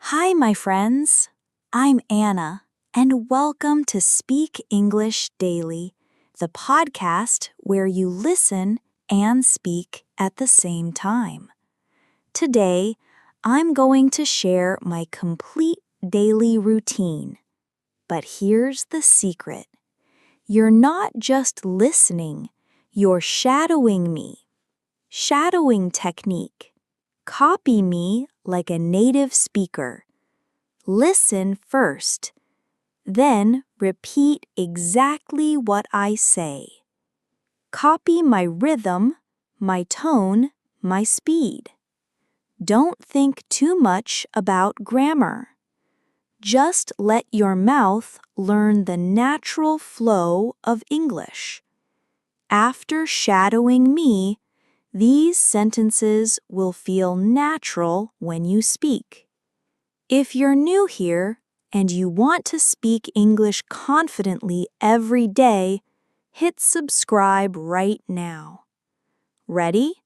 Hi, my friends. I'm Anna, and welcome to Speak English Daily, the podcast where you listen and speak at the same time. Today, I'm going to share my complete daily routine. But here's the secret. You're not just listening, you're shadowing me. Shadowing technique. Copy me like a native speaker. Listen first, then repeat exactly what I say. Copy my rhythm, my tone, my speed. Don't think too much about grammar. Just let your mouth learn the natural flow of English. After shadowing me, these sentences will feel natural when you speak. If you're new here and you want to speak English confidently every day, hit subscribe right now. Ready?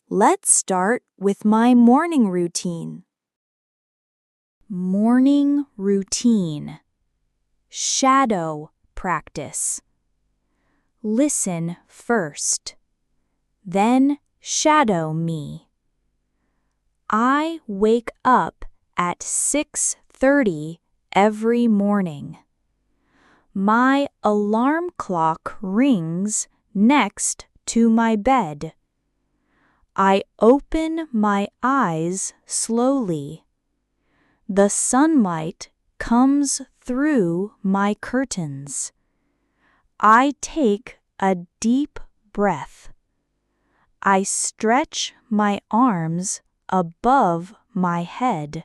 Let's start with my morning routine. Morning routine. Shadow practice. Listen first. Then shadow me. I wake up at 6:30 every morning. My alarm clock rings next to my bed. I open my eyes slowly. The sunlight comes through my curtains. I take a deep breath. I stretch my arms above my head.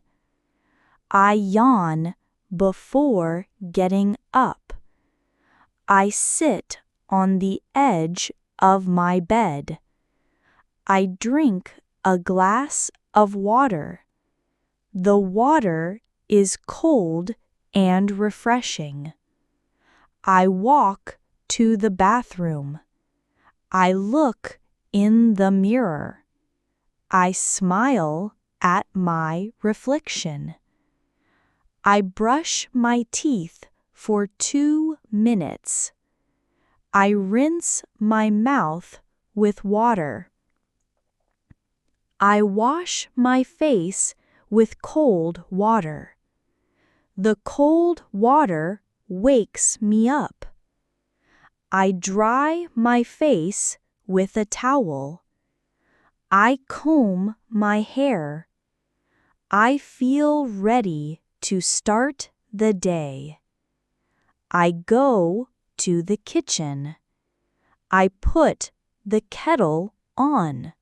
I yawn before getting up. I sit on the edge of my bed. I drink a glass of water. The water is cold and refreshing. I walk to the bathroom. I look in the mirror. I smile at my reflection. I brush my teeth for 2 minutes. I rinse my mouth with water. I wash my face with cold water. The cold water wakes me up. I dry my face with a towel. I comb my hair. I feel ready to start the day. I go to the kitchen. I put the kettle on.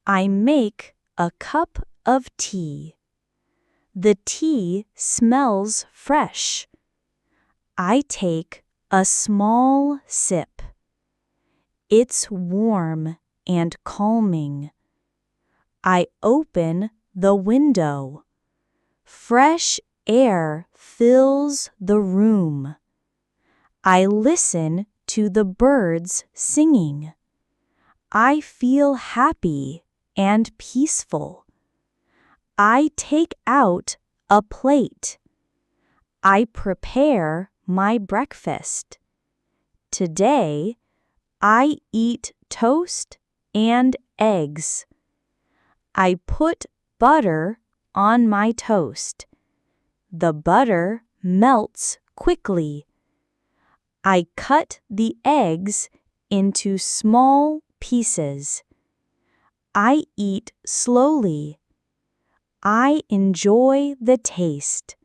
I make a cup of tea. The tea smells fresh. I take a small sip. It's warm and calming. I open the window. Fresh air fills the room. I listen to the birds singing. I feel happy and peaceful. I take out a plate. I prepare my breakfast. Today, I eat toast and eggs. I put butter on my toast. The butter melts quickly. I cut the eggs into small pieces. I eat slowly. I enjoy the taste.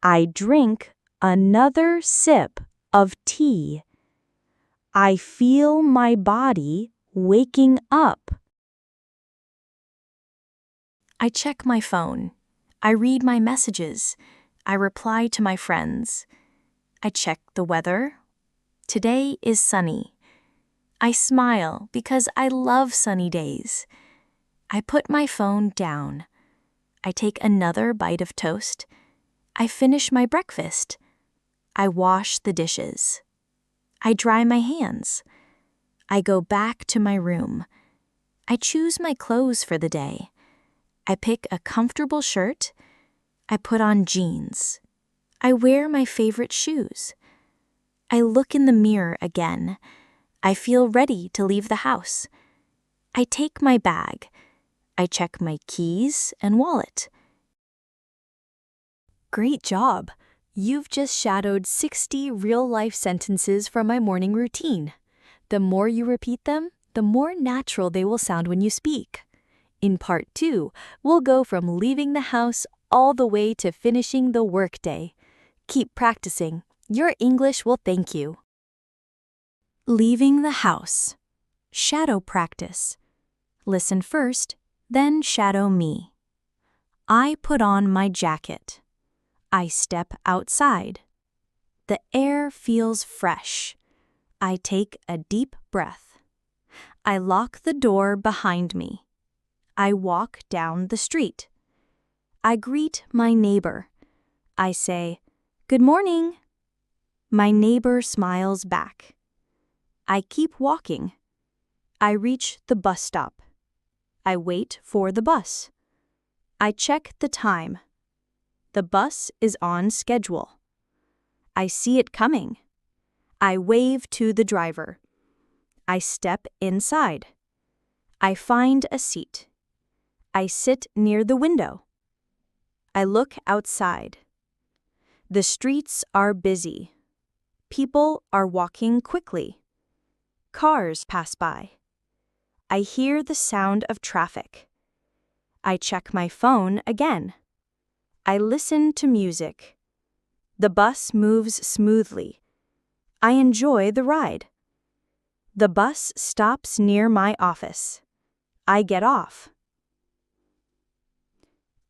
I drink another sip of tea. I feel my body waking up. I check my phone. I read my messages. I reply to my friends. I check the weather. Today is sunny. I smile because I love sunny days. I put my phone down. I take another bite of toast. I finish my breakfast. I wash the dishes. I dry my hands. I go back to my room. I choose my clothes for the day. I pick a comfortable shirt. I put on jeans. I wear my favorite shoes. I look in the mirror again. I feel ready to leave the house. I take my bag. I check my keys and wallet. Great job! You've just shadowed 60 real-life sentences from my morning routine. The more you repeat them, the more natural they will sound when you speak. In part 2, we'll go from leaving the house all the way to finishing the workday. Keep practicing. Your English will thank you. Leaving the house. Shadow practice. Listen first, then shadow me. I put on my jacket. I step outside. The air feels fresh. I take a deep breath. I lock the door behind me. I walk down the street. I greet my neighbor. I say, "Good morning." My neighbor smiles back. I keep walking. I reach the bus stop. I wait for the bus. I check the time. The bus is on schedule. I see it coming. I wave to the driver. I step inside. I find a seat. I sit near the window. I look outside. The streets are busy. People are walking quickly. Cars pass by. I hear the sound of traffic. I check my phone again. I listen to music. The bus moves smoothly. I enjoy the ride. The bus stops near my office. I get off.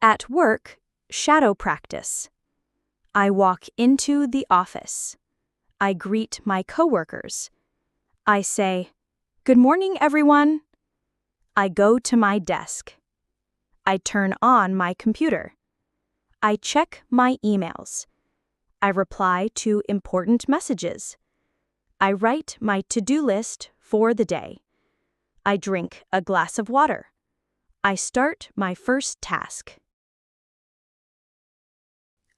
At work, shadow practice. I walk into the office. I greet my coworkers. I say, "Good morning, everyone." I go to my desk. I turn on my computer. I check my emails. I reply to important messages. I write my to-do list for the day. I drink a glass of water. I start my first task.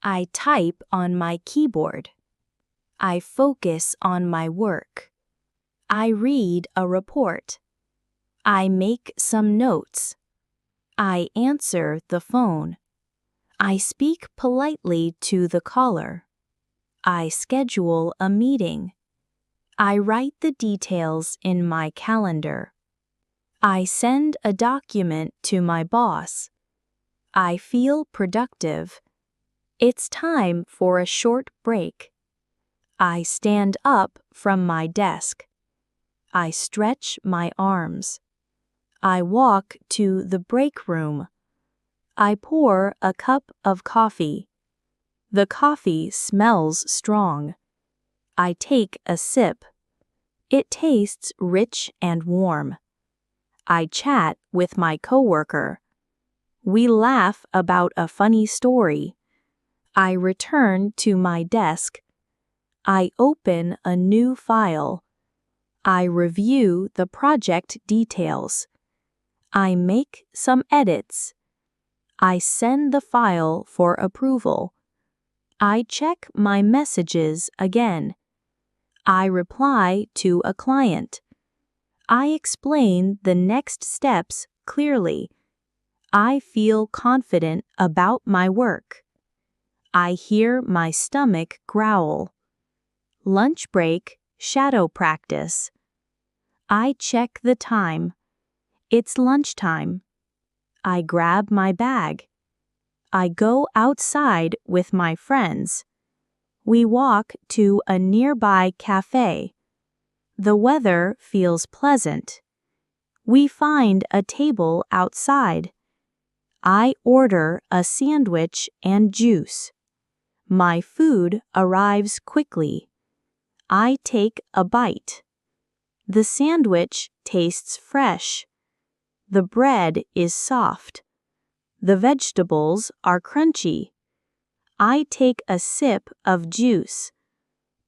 I type on my keyboard. I focus on my work. I read a report. I make some notes. I answer the phone. I speak politely to the caller. I schedule a meeting. I write the details in my calendar. I send a document to my boss. I feel productive. It's time for a short break. I stand up from my desk. I stretch my arms. I walk to the break room. I pour a cup of coffee. The coffee smells strong. I take a sip. It tastes rich and warm. I chat with my coworker. We laugh about a funny story. I return to my desk. I open a new file. I review the project details. I make some edits. I send the file for approval. I check my messages again. I reply to a client. I explain the next steps clearly. I feel confident about my work. I hear my stomach growl. Lunch break, shadow practice. I check the time. It's lunchtime. I grab my bag. I go outside with my friends. We walk to a nearby cafe. The weather feels pleasant. We find a table outside. I order a sandwich and juice. My food arrives quickly. I take a bite. The sandwich tastes fresh. The bread is soft. The vegetables are crunchy. I take a sip of juice.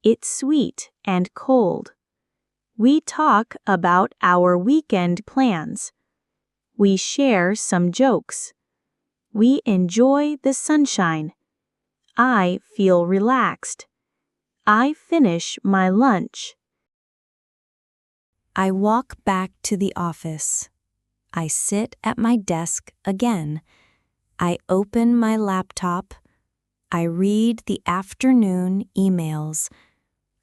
It's sweet and cold. We talk about our weekend plans. We share some jokes. We enjoy the sunshine. I feel relaxed. I finish my lunch. I walk back to the office. I sit at my desk again. I open my laptop. I read the afternoon emails.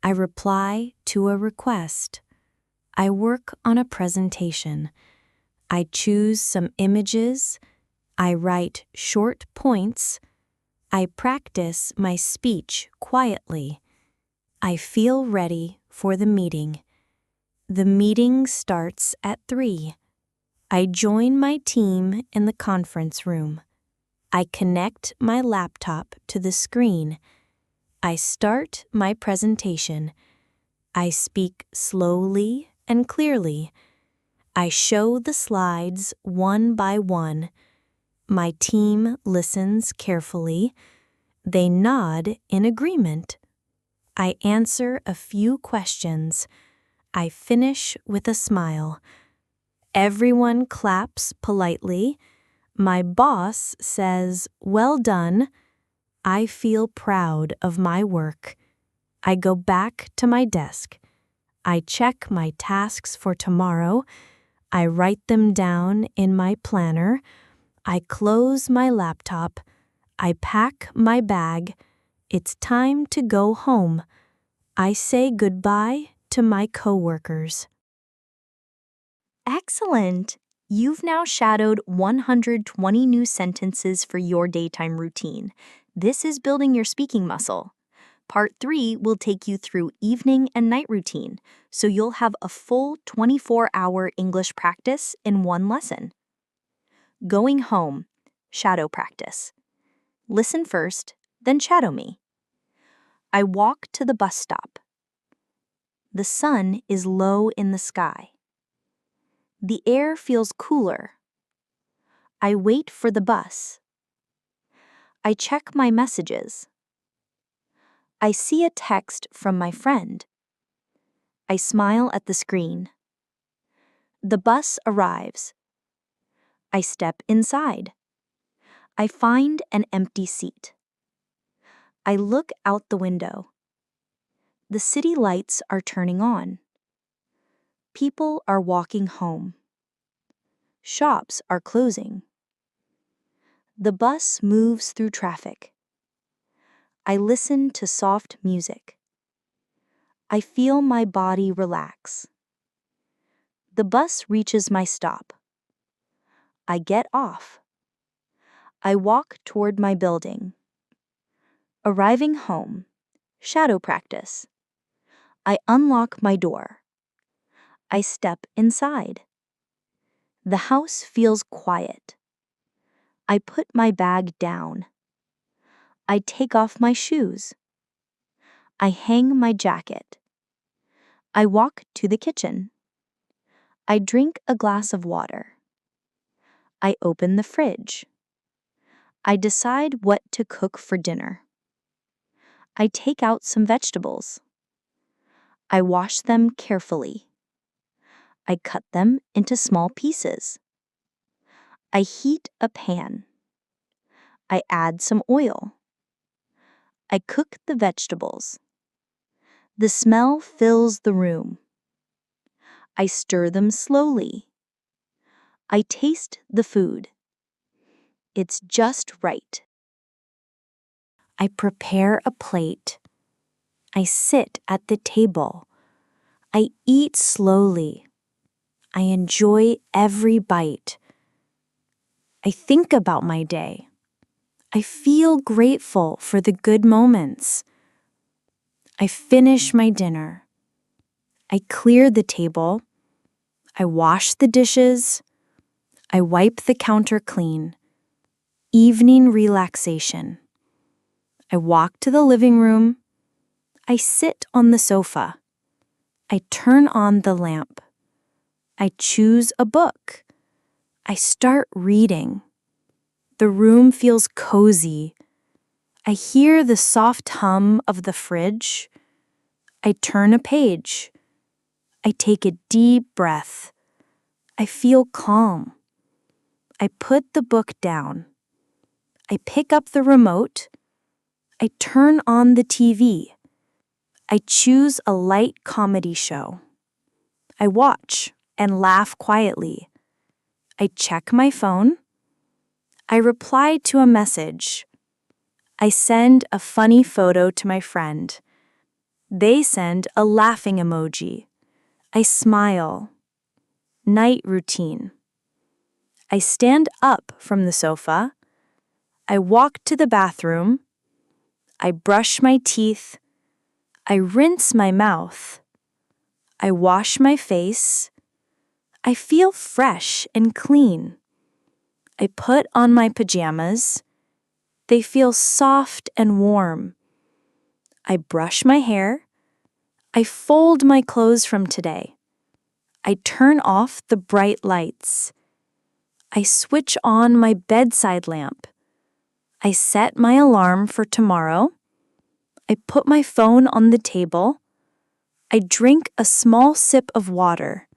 I reply to a request. I work on a presentation. I choose some images. I write short points. I practice my speech quietly. I feel ready for the meeting. The meeting starts at 3. I join my team in the conference room. I connect my laptop to the screen. I start my presentation. I speak slowly and clearly. I show the slides one by one. My team listens carefully. They nod in agreement. I answer a few questions. I finish with a smile. Everyone claps politely. My boss says, "Well done." I feel proud of my work. I go back to my desk. I check my tasks for tomorrow. I write them down in my planner. I close my laptop. I pack my bag. It's time to go home. I say goodbye to my coworkers. Excellent! You've now shadowed 120 new sentences for your daytime routine. This is building your speaking muscle. Part 3 will take you through evening and night routine, so you'll have a full 24-hour English practice in one lesson. Going home, shadow practice. Listen first, then shadow me. I walk to the bus stop. The sun is low in the sky. The air feels cooler. I wait for the bus. I check my messages. I see a text from my friend. I smile at the screen. The bus arrives. I step inside. I find an empty seat. I look out the window. The city lights are turning on. People are walking home. Shops are closing. The bus moves through traffic. I listen to soft music. I feel my body relax. The bus reaches my stop. I get off. I walk toward my building. Arriving home, shadow practice. I unlock my door. I step inside. The house feels quiet. I put my bag down. I take off my shoes. I hang my jacket. I walk to the kitchen. I drink a glass of water. I open the fridge. I decide what to cook for dinner. I take out some vegetables. I wash them carefully. I cut them into small pieces. I heat a pan. I add some oil. I cook the vegetables. The smell fills the room. I stir them slowly. I taste the food. It's just right. I prepare a plate. I sit at the table. I eat slowly. I enjoy every bite. I think about my day. I feel grateful for the good moments. I finish my dinner. I clear the table. I wash the dishes. I wipe the counter clean. Evening relaxation. I walk to the living room. I sit on the sofa. I turn on the lamp. I choose a book. I start reading. The room feels cozy. I hear the soft hum of the fridge. I turn a page. I take a deep breath. I feel calm. I put the book down. I pick up the remote. I turn on the TV. I choose a light comedy show. I watch and laugh quietly. I check my phone. I reply to a message. I send a funny photo to my friend. They send a laughing emoji. I smile. Night routine. I stand up from the sofa. I walk to the bathroom. I brush my teeth. I rinse my mouth. I wash my face. I feel fresh and clean. I put on my pajamas. They feel soft and warm. I brush my hair. I fold my clothes from today. I turn off the bright lights. I switch on my bedside lamp. I set my alarm for tomorrow. I put my phone on the table. I drink a small sip of water.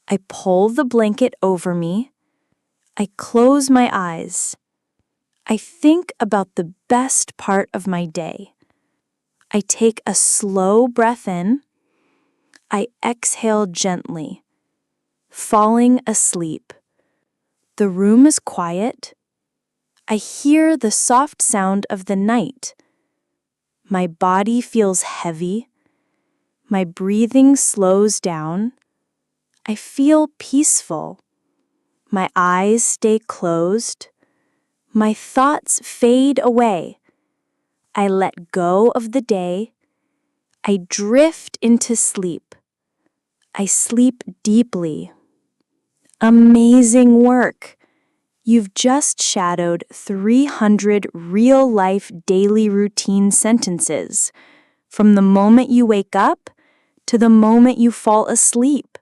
I pull the blanket over me. I close my eyes. I think about the best part of my day. I take a slow breath in. I exhale gently, falling asleep. The room is quiet. I hear the soft sound of the night. My body feels heavy. My breathing slows down. I feel peaceful. My eyes stay closed. My thoughts fade away. I let go of the day. I drift into sleep. I sleep deeply. Amazing work! You've just shadowed 300 real-life daily routine sentences, from the moment you wake up to the moment you fall asleep.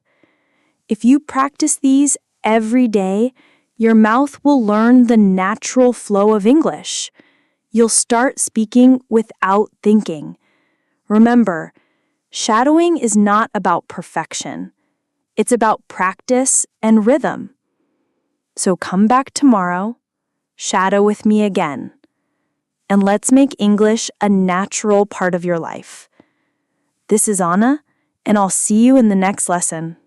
If you practice these every day, your mouth will learn the natural flow of English. You'll start speaking without thinking. Remember, shadowing is not about perfection. It's about practice and rhythm. So come back tomorrow, shadow with me again, and let's make English a natural part of your life. This is Anna, and I'll see you in the next lesson.